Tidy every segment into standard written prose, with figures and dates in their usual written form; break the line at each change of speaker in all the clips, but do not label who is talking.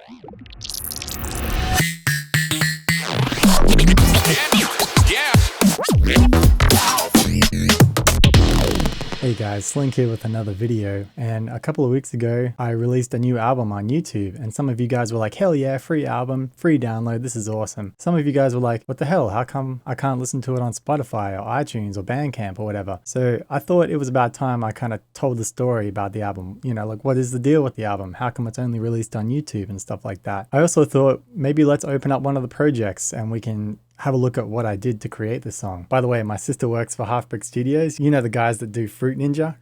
Hey guys, Slynk here with another video, and a couple of weeks ago I released a new album on YouTube, and some of you guys were like, hell yeah, free album, free download, this is awesome. Some of you guys were like, what the hell, how come I can't listen to it on Spotify or iTunes or Bandcamp or whatever? So I thought it was about time I kind of told the story about the album, you know, like what is the deal with the album? How come it's only released on YouTube and stuff like that? I also thought maybe let's open up one of the projects and we can have a look at what I did to create this song. By the way, my sister works for Half Brick Studios. You know the guys that do Fruit Ninja?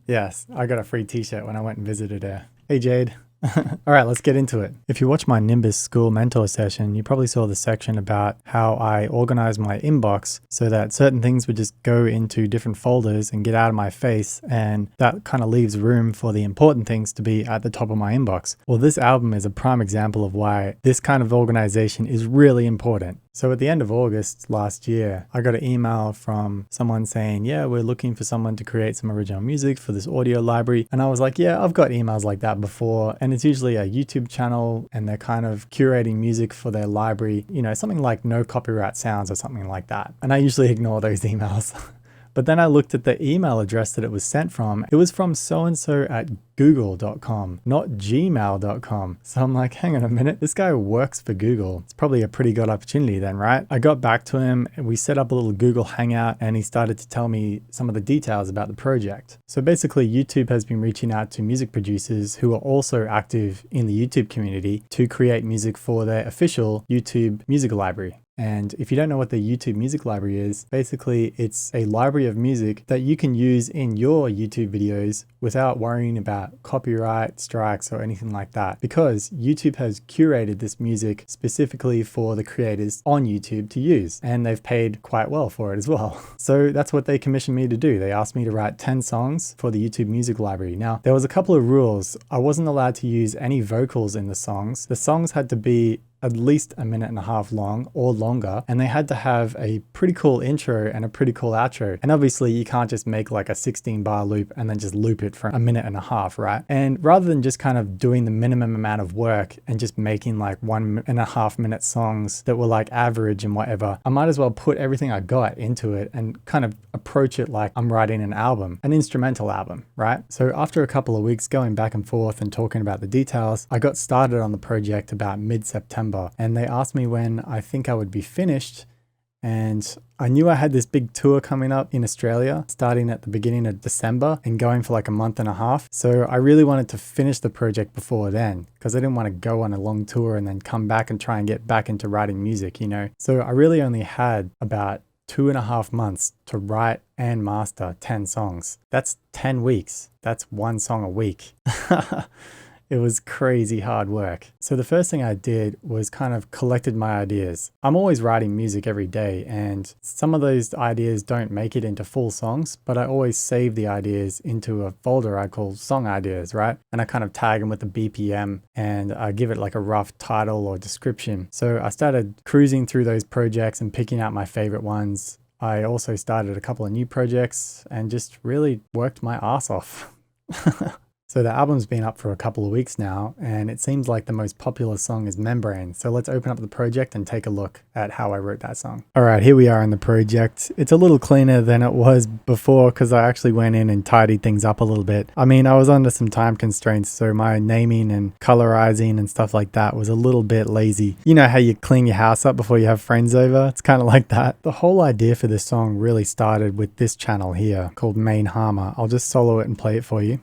Yes, I got a free t-shirt when I went and visited her. Hey Jade. All right, let's get into it. If you watch my Nimbus school mentor session, you probably saw the section about how I organize my inbox so that certain things would just go into different folders and get out of my face, and that kind of leaves room for the important things to be at the top of my inbox. Well, this album is a prime example of why this kind of organization is really important. So at the end of August last year, I got an email from someone saying, yeah, we're looking for someone to create some original music for this audio library. And I was like, yeah, I've got emails like that before. And it's usually a YouTube channel and they're kind of curating music for their library, you know, something like no copyright sounds or something like that. And I usually ignore those emails. But then I looked at the email address that it was sent from. It was from so-and-so at google.com, not gmail.com. So I'm like, hang on a minute, this guy works for Google. It's probably a pretty good opportunity then, right? I got back to him and we set up a little Google Hangout and he started to tell me some of the details about the project. So basically YouTube has been reaching out to music producers who are also active in the YouTube community to create music for their official YouTube music library. And if you don't know what the YouTube music library is, basically it's a library of music that you can use in your YouTube videos without worrying about copyright strikes or anything like that, because YouTube has curated this music specifically for the creators on YouTube to use, and they've paid quite well for it as well. So that's what they commissioned me to do. They asked me to write 10 songs for the YouTube music library. Now, there was a couple of rules. I wasn't allowed to use any vocals in the songs. The songs had to be at least 1.5 minutes long or longer, and they had to have a pretty cool intro and a pretty cool outro. And obviously you can't just make like a 16-bar loop and then just loop it for 1.5 minutes, right? And rather than just kind of doing the minimum amount of work and just making like 1.5 minute songs that were like average and whatever, I might as well put everything I got into it and kind of approach it like I'm writing an album, an instrumental album, right? So after a couple of weeks going back and forth and talking about the details, I got started on the project about mid-September. And they asked me when I think I would be finished. And I knew I had this big tour coming up in Australia starting at the beginning of December and going for like 1.5 months. So I really wanted to finish the project before then, because I didn't want to go on a long tour and then come back and try and get back into writing music, you know? So I really only had about 2.5 months to write and master 10 songs. That's 10 weeks. That's one song a week. It was crazy hard work. So the first thing I did was kind of collected my ideas. I'm always writing music every day, and some of those ideas don't make it into full songs, but I always save the ideas into a folder I call song ideas, right? And I kind of tag them with the BPM and I give it like a rough title or description. So I started cruising through those projects and picking out my favorite ones. I also started a couple of new projects and just really worked my ass off. So the album's been up for a couple of weeks now, and it seems like the most popular song is Membrane. So let's open up the project and take a look at how I wrote that song. All right, here we are in the project. It's a little cleaner than it was before because I actually went in and tidied things up a little bit. I mean, I was under some time constraints, so my naming and colorizing and stuff like that was a little bit lazy. You know how you clean your house up before you have friends over? It's kind of like that. The whole idea for this song really started with this channel here called Main Harmor. I'll just solo it and play it for you.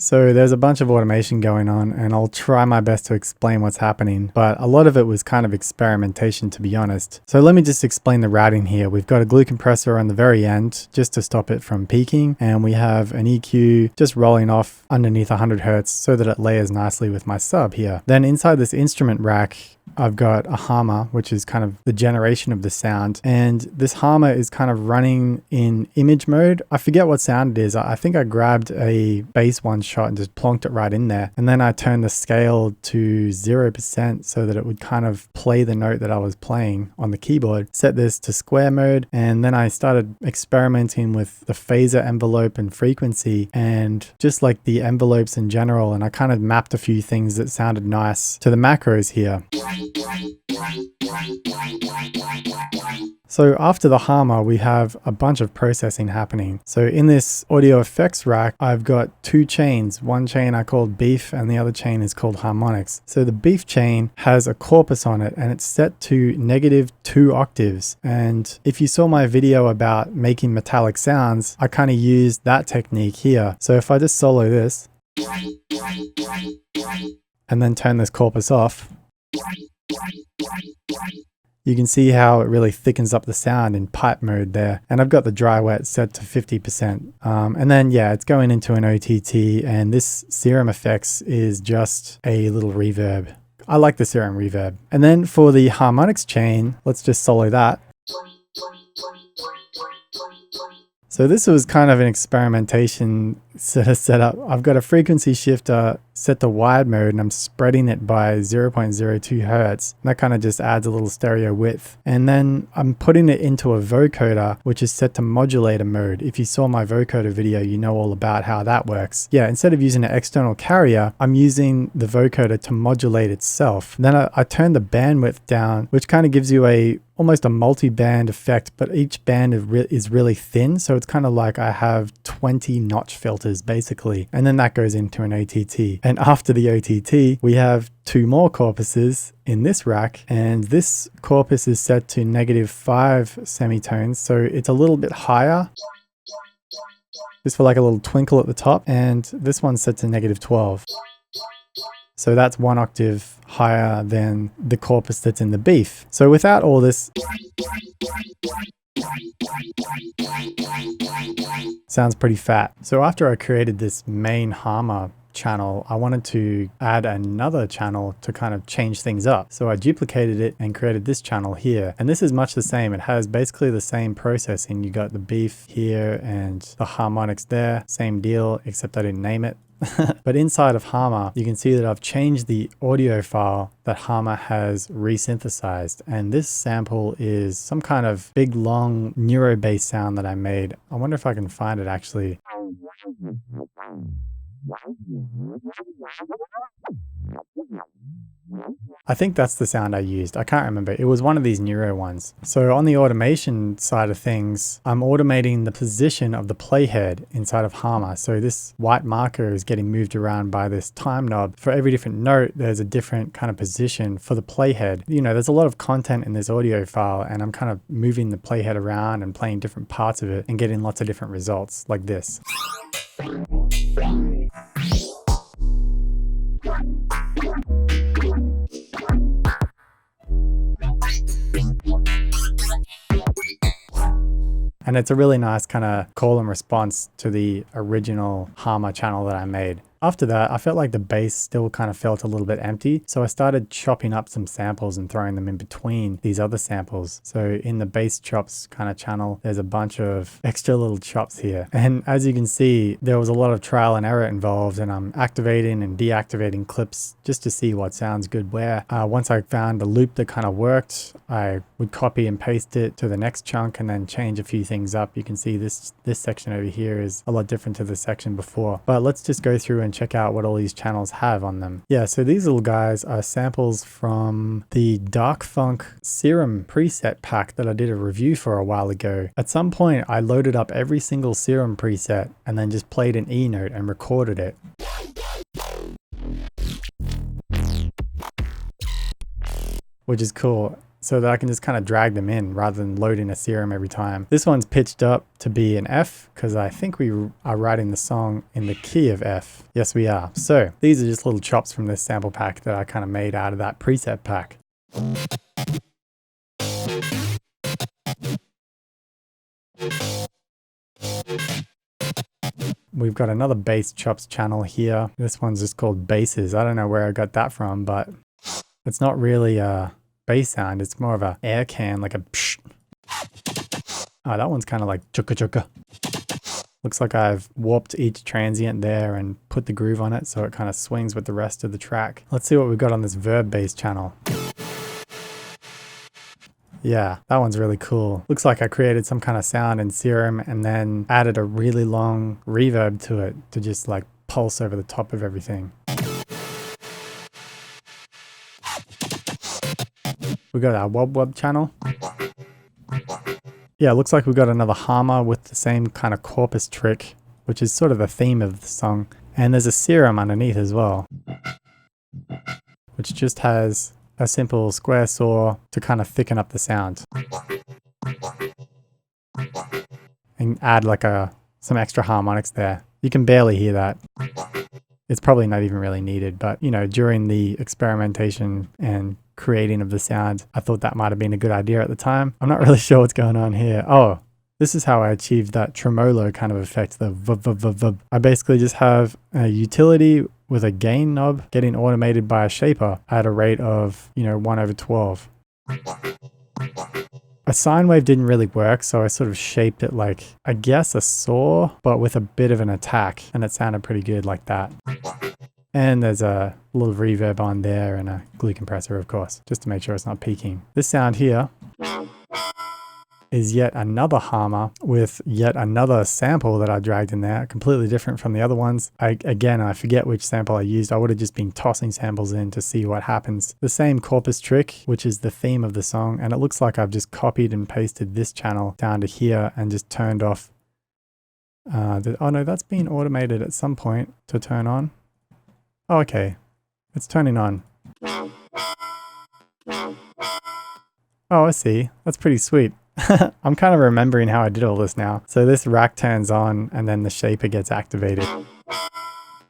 So there's a bunch of automation going on, and I'll try my best to explain what's happening, but a lot of it was kind of experimentation, to be honest. So let me just explain the routing here. We've got a glue compressor on the very end just to stop it from peaking, and we have an EQ just rolling off underneath 100 Hertz so that it layers nicely with my sub here. Then inside this instrument rack, I've got a harmor, which is kind of the generation of the sound. And this harmor is kind of running in image mode. I forget what sound it is. I think I grabbed a bass one shot snapshot and just plonked it right in there. And then I turned the scale to 0% so that it would kind of play the note that I was playing on the keyboard. Set this to square mode, and then I started experimenting with the phaser envelope and frequency and just like the envelopes in general, and I kind of mapped a few things that sounded nice to the macros here. So after the Harmor, we have a bunch of processing happening. So in this audio effects rack, I've got two chains. One chain I called beef and the other chain is called harmonics. So the beef chain has a corpus on it and it's set to -2 octaves. And if you saw my video about making metallic sounds, I kind of used that technique here. So if I just solo this and then turn this corpus off, you can see how it really thickens up the sound in pipe mode there. And I've got the dry wet set to 50%. And then yeah, it's going into an OTT, and this serum effects is just a little reverb. I like the serum reverb. And then for the harmonics chain, let's just solo that. So this was kind of an experimentation setup. I've got a frequency shifter set to wide mode and I'm spreading it by 0.02 hertz. And that kind of just adds a little stereo width. And then I'm putting it into a vocoder, which is set to modulator mode. If you saw my vocoder video, you know all about how that works. Yeah, instead of using an external carrier, I'm using the vocoder to modulate itself. Then I turn the bandwidth down, which kind of gives you almost a multi-band effect, but each band is really thin. So it's kind of like I have 20 notch filters basically. And then that goes into an OTT. And after the OTT, we have two more corpuses in this rack. And this corpus is set to -5 semitones. So it's a little bit higher. Just for like a little twinkle at the top. And this one's set to -12. So that's 1 octave higher than the corpus that's in the beef. So without all this, sounds pretty fat. So after I created this main Harmor channel, I wanted to add another channel to kind of change things up. So I duplicated it and created this channel here. And this is much the same. It has basically the same processing. You got the beef here and the harmonics there. Same deal, except I didn't name it. But inside of Harmor, you can see that I've changed the audio file that Harmor has resynthesized. And this sample is some kind of big, long neuro bass sound that I made. I wonder if I can find it actually. I think that's the sound I used. I can't remember. It was one of these neuro ones. So on the automation side of things, I'm automating the position of the playhead inside of Harmor. So this white marker is getting moved around by this time knob. For every different note, there's a different kind of position for the playhead. You know, there's a lot of content in this audio file, and I'm kind of moving the playhead around and playing different parts of it and getting lots of different results like this. And it's a really nice kind of call and response to the original Harmor channel that I made. After that, I felt like the bass still kind of felt a little bit empty. So I started chopping up some samples and throwing them in between these other samples. So in the bass chops kind of channel, there's a bunch of extra little chops here. And as you can see, there was a lot of trial and error involved, and I'm activating and deactivating clips just to see what sounds good where. Once I found a loop that kind of worked, I would copy and paste it to the next chunk and then change a few things up. You can see this section over here is a lot different to the section before. But let's just go through and check out what all these channels have on them. Yeah, so these little guys are samples from the Dark Funk Serum preset pack that I did a review for a while ago. At some point, I loaded up every single Serum preset and then just played an E note and recorded it. Which is cool, so that I can just kind of drag them in rather than loading a Serum every time. This one's pitched up to be an F because I think we are writing the song in the key of F. Yes, we are. So these are just little chops from this sample pack that I kind of made out of that preset pack. We've got another bass chops channel here. This one's just called Basses. I don't know where I got that from, but it's not really a bass sound. It's more of a air can, like a psh. Oh, that one's kind of like chukka chukka. Looks like I've warped each transient there and put the groove on it so it kind of swings with the rest of the track. Let's see what we've got on this verb bass channel. Yeah, that one's really cool. Looks like I created some kind of sound in Serum and then added a really long reverb to it to just like pulse over the top of everything. We got our wob wob channel. Yeah, it looks like we've got another harmonic with the same kind of corpus trick, which is sort of the theme of the song. And there's a Serum underneath as well, which just has a simple square saw to kind of thicken up the sound. And add like some extra harmonics there. You can barely hear that. It's probably not even really needed, but you know, during the experimentation and creating of the sound, I thought that might have been a good idea at the time. I'm not really sure what's going on here. Oh, this is how I achieved that tremolo kind of effect, the vub vub vub vub. I basically just have a utility with a gain knob getting automated by a shaper at a rate of, 1/12. A sine wave didn't really work, so I sort of shaped it like, I guess, a saw, but with a bit of an attack, and it sounded pretty good like that. And there's a little reverb on there and a glue compressor, of course, just to make sure it's not peaking. This sound here is yet another harmonic with yet another sample that I dragged in there, completely different from the other ones. I forget which sample I used. I would have just been tossing samples in to see what happens. The same corpus trick, which is the theme of the song, and it looks like I've just copied and pasted this channel down to here and just turned off. Oh no, that's been automated at some point to turn on. Oh, okay. It's turning on. Oh, I see. That's pretty sweet. I'm kind of remembering how I did all this now. So this rack turns on and then the shaper gets activated.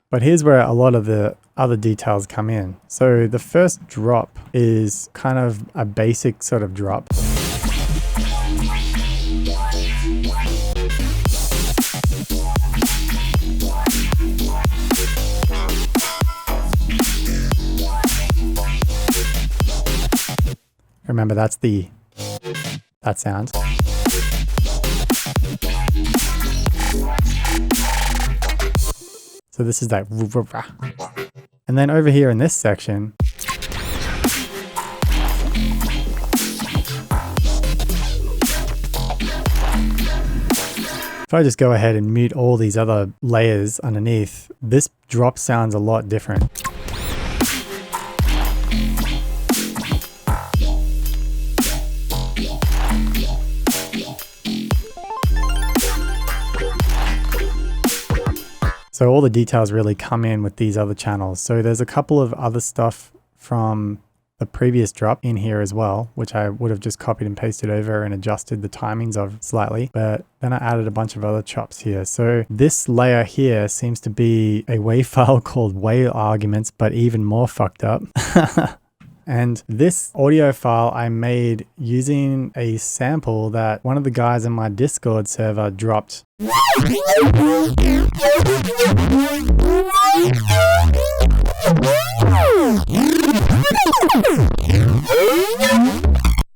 But here's where a lot of the other details come in. So the first drop is kind of a basic sort of drop. Remember, that's that sound. So this is that. And then over here in this section, if I just go ahead and mute all these other layers underneath, this drop sounds a lot different. So all the details really come in with these other channels. So there's a couple of other stuff from the previous drop in here as well, which I would have just copied and pasted over and adjusted the timings of slightly. But then I added a bunch of other chops here. So this layer here seems to be a WAV file called wave arguments, but even more fucked up. And this audio file I made using a sample that one of the guys in my Discord server dropped.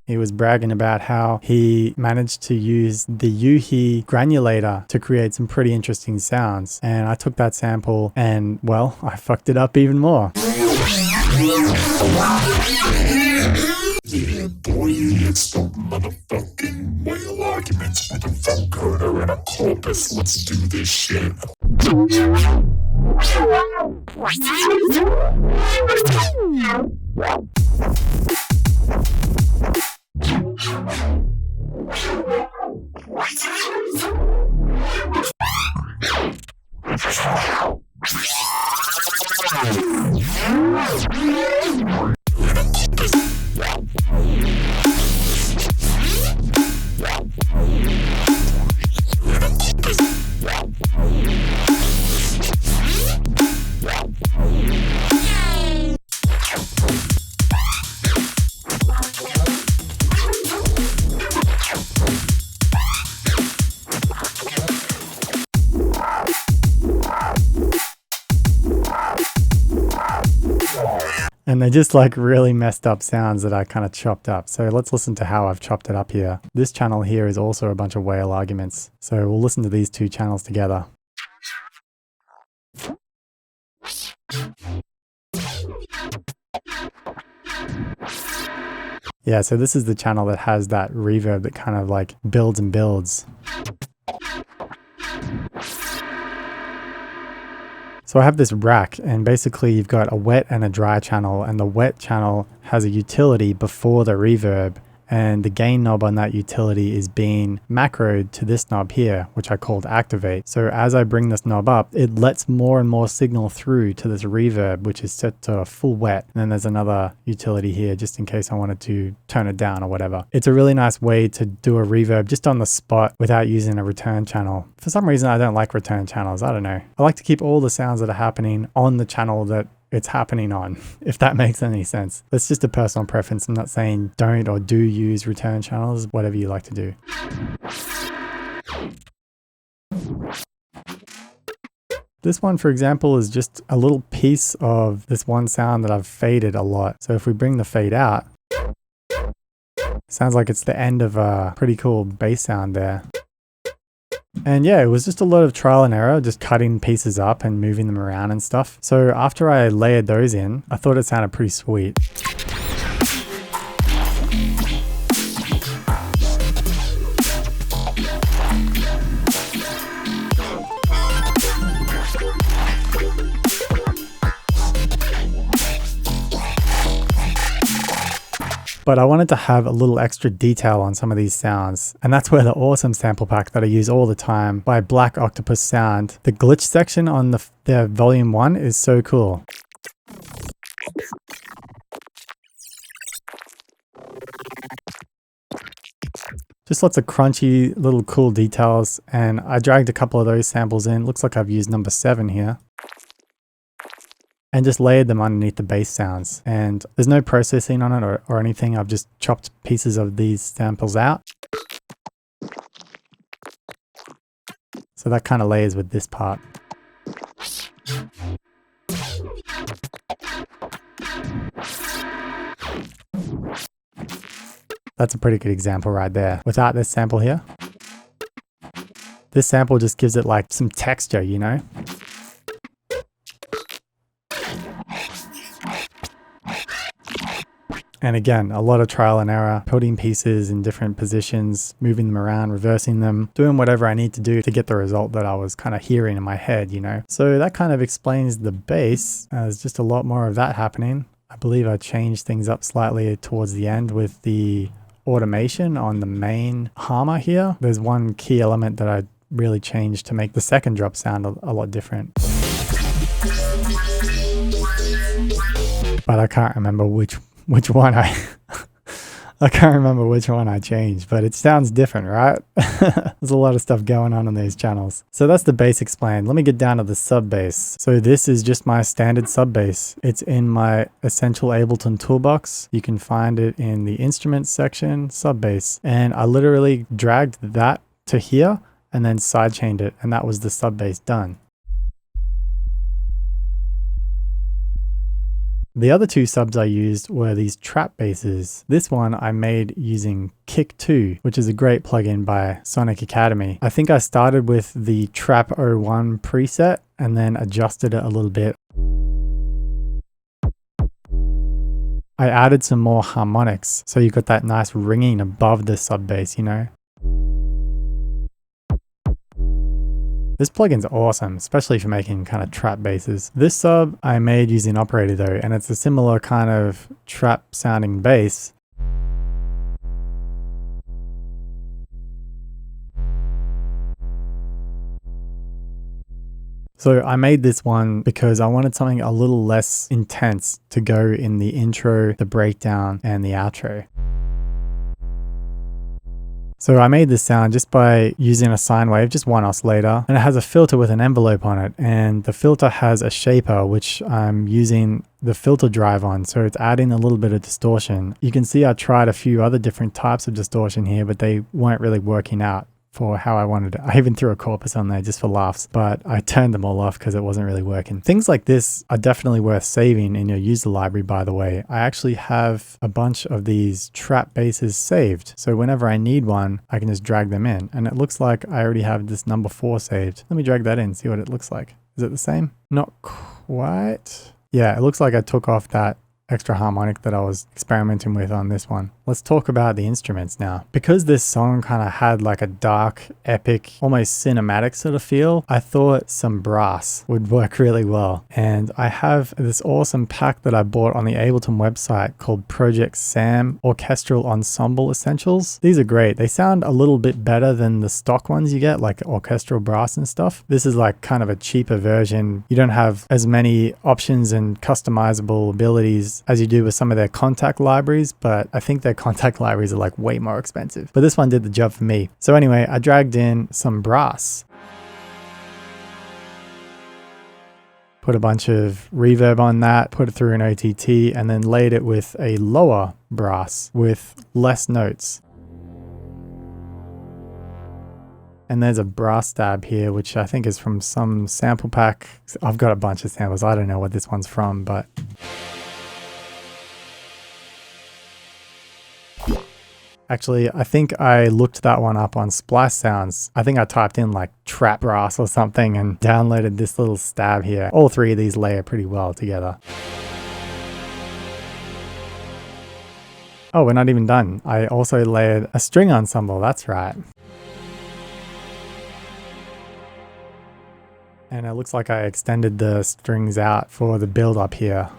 He was bragging about how he managed to use the Yuhi granulator to create some pretty interesting sounds. And I took that sample and, well, I fucked it up even more.
Yeah, boy, it's the motherfucking whale arguments with a vocoder and a corpus. Let's do this shit.
And they're just like really messed up sounds that I kind of chopped up. So let's listen to how I've chopped it up here. This channel here is also a bunch of whale arguments. So we'll listen to these two channels together. Yeah, so this is the channel that has that reverb that kind of like builds and builds. So I have this rack, and basically you've got a wet and a dry channel, and the wet channel has a utility before the reverb, and the gain knob on that utility is being macroed to this knob here, which I called activate. So as I bring this knob up, it lets more and more signal through to this reverb, which is set to a full wet. And then there's another utility here just in case I wanted to turn it down or whatever. It's a really nice way to do a reverb just on the spot without using a return channel. For some reason, I don't like return channels. I don't know. I like to keep all the sounds that are happening on the channel that it's happening on, if that makes any sense. That's just a personal preference. I'm not saying don't or do use return channels, whatever you like to do. This one, for example, is just a little piece of this one sound that I've faded a lot. So if we bring the fade out, sounds like it's the end of a pretty cool bass sound there. And yeah, it was just a lot of trial and error, just cutting pieces up and moving them around and stuff. So after I layered those in, I thought it sounded pretty sweet. But I wanted to have a little extra detail on some of these sounds. And that's where the awesome sample pack that I use all the time by Black Octopus Sound. The glitch section on the volume 1 is so cool. Just lots of crunchy little cool details. And I dragged a couple of those samples in. Looks like I've used number 7 here. And just layered them underneath the bass sounds. And there's no processing on it or anything. I've just chopped pieces of these samples out. So that kind of layers with this part. That's a pretty good example right there. Without this sample here, this sample just gives it like some texture, you know? And again, a lot of trial and error, putting pieces in different positions, moving them around, reversing them, doing whatever I need to do to get the result that I was kind of hearing in my head, you know? So that kind of explains the bass. There's just a lot more of that happening. I believe I changed things up slightly towards the end with the automation on the main harmonic here. There's one key element that I really changed to make the second drop sound a lot different. But I can't remember which one I can't remember which one I changed, but it sounds different, right? There's a lot of stuff going on these channels. So that's the bass explained. Let me get down to the sub bass. So this is just my standard sub bass. It's in my Essential Ableton toolbox. You can find it in the instruments section, sub bass. And I literally dragged that to here and then sidechained it, and that was the sub bass done. The other two subs I used were these trap basses. This one I made using Kick 2, which is a great plugin by Sonic Academy. I think I started with the Trap 01 preset and then adjusted it a little bit. I added some more harmonics, so you got that nice ringing above the sub bass, you know? This plugin's awesome, especially for making kind of trap basses. This sub I made using Operator though, and it's a similar kind of trap sounding bass. So I made this one because I wanted something a little less intense to go in the intro, the breakdown, and the outro. So I made this sound just by using a sine wave, just one oscillator, and it has a filter with an envelope on it. And the filter has a shaper, which I'm using the filter drive on. So it's adding a little bit of distortion. You can see I tried a few other different types of distortion here, but they weren't really working out for how I wanted it. I even threw a corpus on there just for laughs, but I turned them all off because it wasn't really working. Things like this are definitely worth saving in your user library, by the way. I actually have a bunch of these trap basses saved. So whenever I need one, I can just drag them in. And it looks like I already have this number 4 saved. Let me drag that in, see what it looks like. Is it the same? Not quite. Yeah, it looks like I took off that extra harmonic that I was experimenting with on this one. Let's talk about the instruments now. Because this song kind of had like a dark, epic, almost cinematic sort of feel, I thought some brass would work really well. And I have this awesome pack that I bought on the Ableton website called Project Sam Orchestral Ensemble Essentials. These are great. They sound a little bit better than the stock ones you get, like orchestral brass and stuff. This is like kind of a cheaper version. You don't have as many options and customizable abilities as you do with some of their contact libraries, but I think their contact libraries are like way more expensive. But this one did the job for me. So anyway, I dragged in some brass. Put a bunch of reverb on that, put it through an OTT, and then laid it with a lower brass with less notes. And there's a brass stab here, which I think is from some sample pack. I've got a bunch of samples. I don't know what this one's from, but... Actually, I think I looked that one up on Splice Sounds. I think I typed in like trap brass or something and downloaded this little stab here. All three of these layer pretty well together. Oh, we're not even done. I also layered a string ensemble, that's right. And it looks like I extended the strings out for the build up here.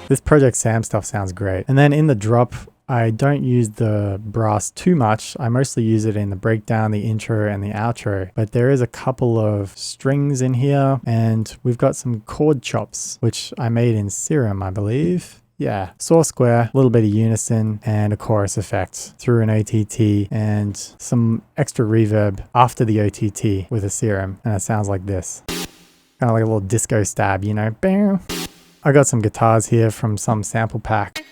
This Project Sam stuff sounds great. And then in the drop, I don't use the brass too much. I mostly use it in the breakdown, the intro, and the outro. But there is a couple of strings in here, and we've got some chord chops, which I made in Serum, I believe. Yeah, saw square, a little bit of unison, and a chorus effect through an OTT, and some extra reverb after the OTT with a Serum, and it sounds like this. Kind of like a little disco stab, you know? Bam. I got some guitars here from some sample pack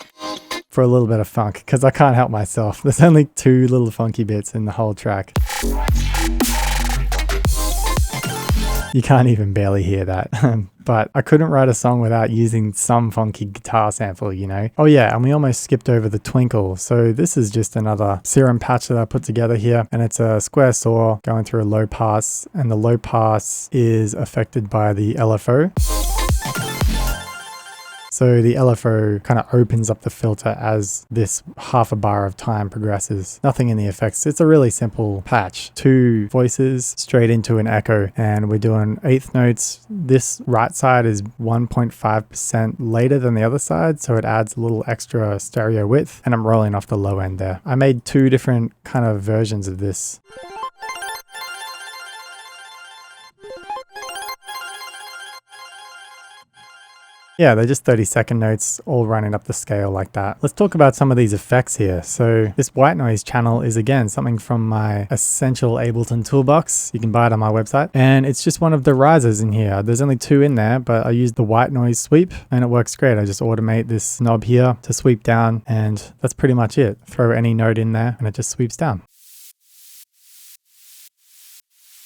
for a little bit of funk, because I can't help myself. There's only 2 little funky bits in the whole track. You can't even barely hear that. But I couldn't write a song without using some funky guitar sample, you know? Oh yeah, and we almost skipped over the twinkle. So this is just another Serum patch that I put together here, and it's a square saw going through a low pass, and the low pass is affected by the LFO. So the LFO kind of opens up the filter as this half a bar of time progresses. Nothing in the effects. It's a really simple patch. 2 voices straight into an echo, and we're doing 1/8 notes. This right side is 1.5% later than the other side, so it adds a little extra stereo width, and I'm rolling off the low end there. I made 2 different kind of versions of this. Yeah, they're just 30-second notes all running up the scale like that. Let's talk about some of these effects here. So this white noise channel is again something from my Essential Ableton Toolbox. You can buy it on my website. And it's just one of the risers in here. There's only 2 in there, but I used the white noise sweep and it works great. I just automate this knob here to sweep down, and that's pretty much it. Throw any note in there and it just sweeps down.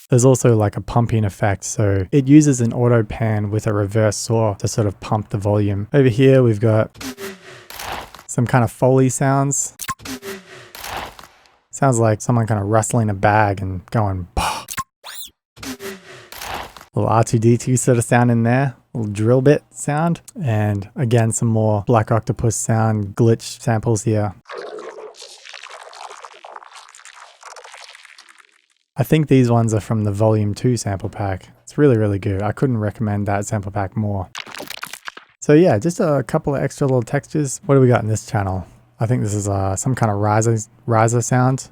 There's also like a pumping effect, so it uses an auto pan with a reverse saw to sort of pump the volume. Over here we've got some kind of Foley sounds. Sounds like someone kind of rustling a bag and going bah. Little R2D2 sort of sound in there, little drill bit sound, and again some more Black Octopus sound glitch samples here. I think these ones are from the Volume 2 sample pack. It's really, really good. I couldn't recommend that sample pack more. So yeah, just a couple of extra little textures. What do we got in this channel? I think this is some kind of riser sound.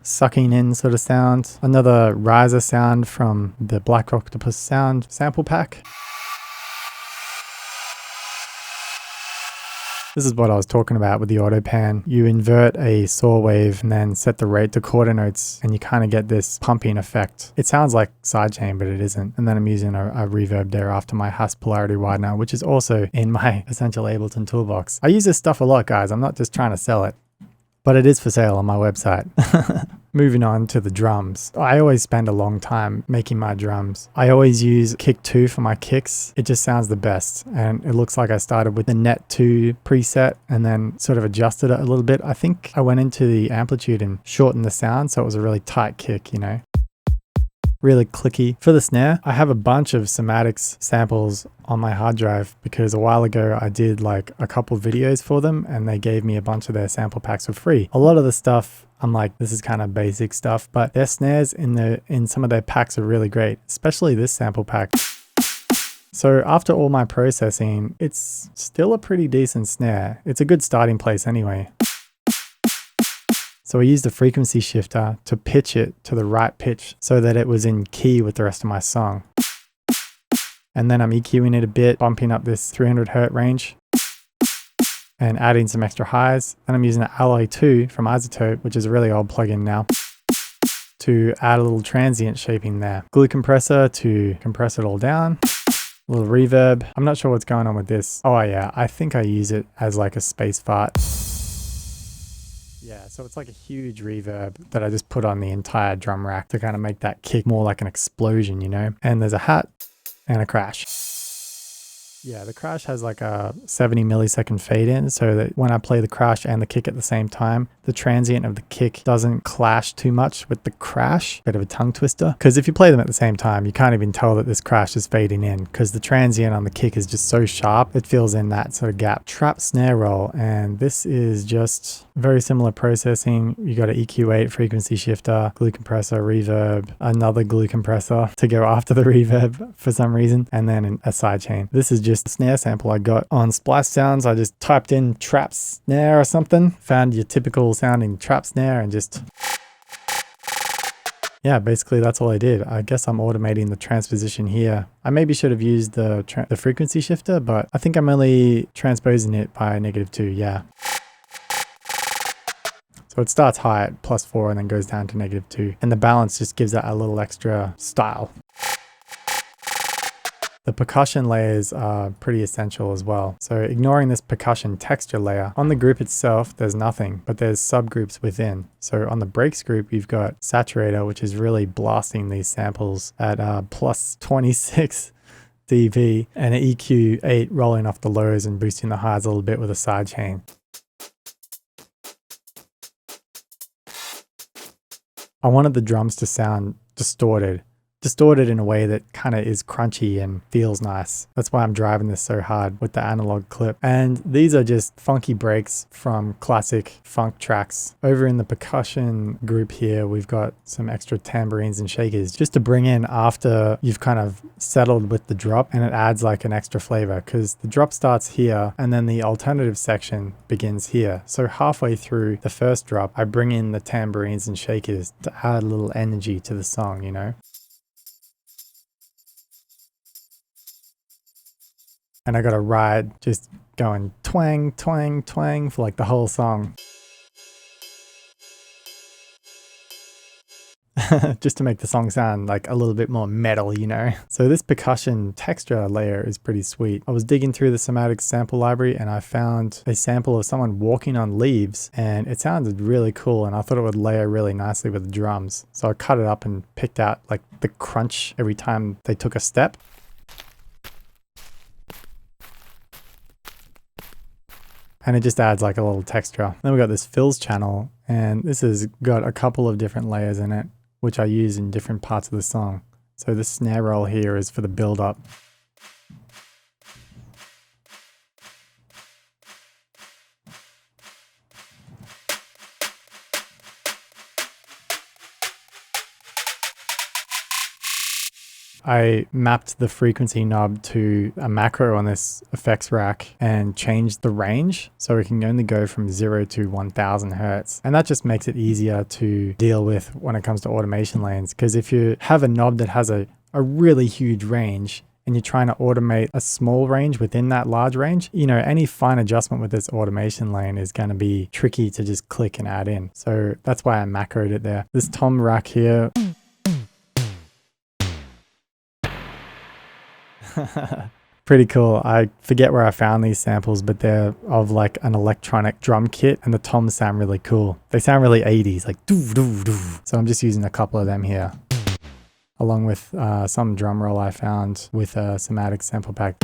Sucking in sort of sound. Another riser sound from the Black Octopus sound sample pack. This is what I was talking about with the auto pan. You invert a saw wave and then set the rate to quarter notes and you kind of get this pumping effect. It sounds like sidechain, but it isn't. And then I'm using a reverb there after my Haas polarity widener, which is also in my Essential Ableton toolbox. I use this stuff a lot, guys. I'm not just trying to sell it, but it is for sale on my website. Moving on to the drums. I always spend a long time making my drums. I always use Kick 2 for my kicks. It just sounds the best. And it looks like I started with the Net 2 preset and then sort of adjusted it a little bit. I think I went into the amplitude and shortened the sound so it was a really tight kick, you know. Really clicky. For the snare, I have a bunch of Somatics samples on my hard drive because a while ago I did like a couple videos for them and they gave me a bunch of their sample packs for free. A lot of the stuff I'm like, this is kind of basic stuff, but their snares in some of their packs are really great, especially this sample pack. So after all my processing, it's still a pretty decent snare. It's a good starting place anyway. So I used a frequency shifter to pitch it to the right pitch so that it was in key with the rest of my song. And then I'm EQing it a bit, bumping up this 300 Hz range and adding some extra highs. And I'm using the Alloy 2 from Isotope, which is a really old plugin now, to add a little transient shaping there. Glue compressor to compress it all down. A little reverb. I'm not sure what's going on with this. Oh yeah, I think I use it as like a space fart. Yeah, so it's like a huge reverb that I just put on the entire drum rack to kind of make that kick more like an explosion, you know? And there's a hat and a crash. Yeah, the crash has like a 70 millisecond fade in so that when I play the crash and the kick at the same time, the transient of the kick doesn't clash too much with the crash. Bit of a tongue twister. Because if you play them at the same time, you can't even tell that this crash is fading in because the transient on the kick is just so sharp, it fills in that sort of gap. Trap snare roll, and this is just very similar processing. You got an EQ8 frequency shifter, glue compressor, reverb, another glue compressor to go after the reverb for some reason, and then a sidechain. This is just a snare sample I got on Splice Sounds. I just typed in trap snare or something, found your typical sounding trap snare and just, yeah, basically that's all I did. I guess I'm automating the transposition here. I maybe should have used the frequency shifter, but I think I'm only transposing it by -2, yeah. So it starts high at +4 and then goes down to -2. And the balance just gives that a little extra style. The percussion layers are pretty essential as well. So ignoring this percussion texture layer, on the group itself, there's nothing, but there's subgroups within. So on the breaks group, you've got saturator, which is really blasting these samples at +26 dB, and an EQ8 rolling off the lows and boosting the highs a little bit with a sidechain. I wanted the drums to sound distorted in a way that kind of is crunchy and feels nice. That's why I'm driving this so hard with the analog clip. And these are just funky breaks from classic funk tracks. Over in the percussion group here, we've got some extra tambourines and shakers just to bring in after you've kind of settled with the drop, and it adds like an extra flavor because the drop starts here and then the alternative section begins here. So halfway through the first drop, I bring in the tambourines and shakers to add a little energy to the song, you know? And I got a ride just going twang, twang, twang for like the whole song. Just to make the song sound like a little bit more metal, you know? So this percussion texture layer is pretty sweet. I was digging through the Somatics sample library and I found a sample of someone walking on leaves and it sounded really cool and I thought it would layer really nicely with the drums. So I cut it up and picked out like the crunch every time they took a step. And it just adds like a little texture. Then we got this fills channel, and this has got a couple of different layers in it, which I use in different parts of the song. So this snare roll here is for the build up. I mapped the frequency knob to a macro on this effects rack and changed the range so it can only go from 0 to 1000 Hertz. And that just makes it easier to deal with when it comes to automation lanes. Because if you have a knob that has a really huge range and you're trying to automate a small range within that large range, you know, any fine adjustment with this automation lane is going to be tricky to just click and add in. So that's why I macroed it there. This tom rack here. Pretty cool. I forget where I found these samples, but they're of like an electronic drum kit, and the toms sound really cool. They sound really 80s, like doo doo doo. So I'm just using a couple of them here, along with some drum roll I found with a somatic sample pack.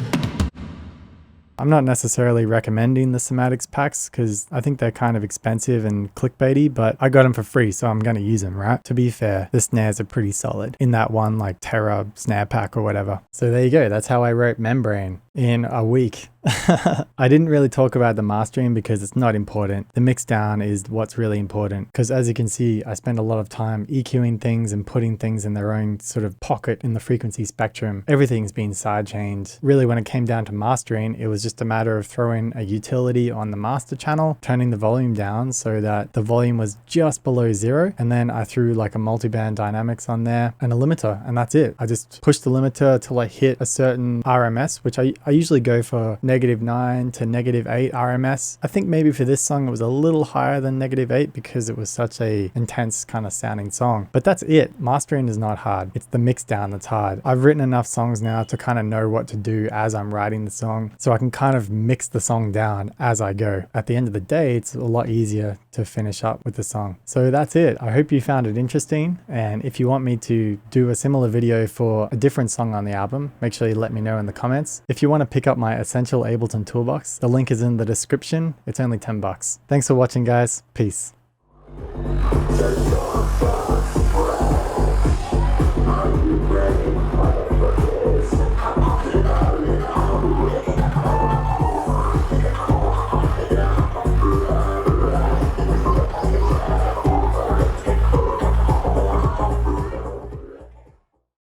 I'm not necessarily recommending the somatics packs because I think they're kind of expensive and clickbaity, but I got them for free, so I'm going to use them, right? To be fair, the snares are pretty solid in that one like Terra snare pack or whatever. So there you go. That's how I wrote Membrane in a week. I didn't really talk about the mastering because it's not important. The mix down is what's really important, because as you can see, I spend a lot of time EQing things and putting things in their own sort of pocket in the frequency spectrum. Everything's been sidechained. Really, when it came down to mastering, it was just a matter of throwing a utility on the master channel, turning the volume down so that the volume was just below 0, and then I threw like a multiband dynamics on there and a limiter, and that's it. I just pushed the limiter till I hit a certain RMS, which I usually go for -9 to -8 RMS. I think maybe for this song it was a little higher than -8 because it was such a intense kind of sounding song. But that's it. Mastering is not hard. It's the mix down that's hard. I've written enough songs now to kind of know what to do as I'm writing the song, so I can kind of mix the song down as I go. At the end of the day, it's a lot easier to finish up with the song. So that's it. I hope you found it interesting, and if you want me to do a similar video for a different song on the album, make sure you let me know in the comments. If you want to pick up my essential Ableton toolbox, the link is in the description. It's only $10. Thanks for watching, guys. Peace.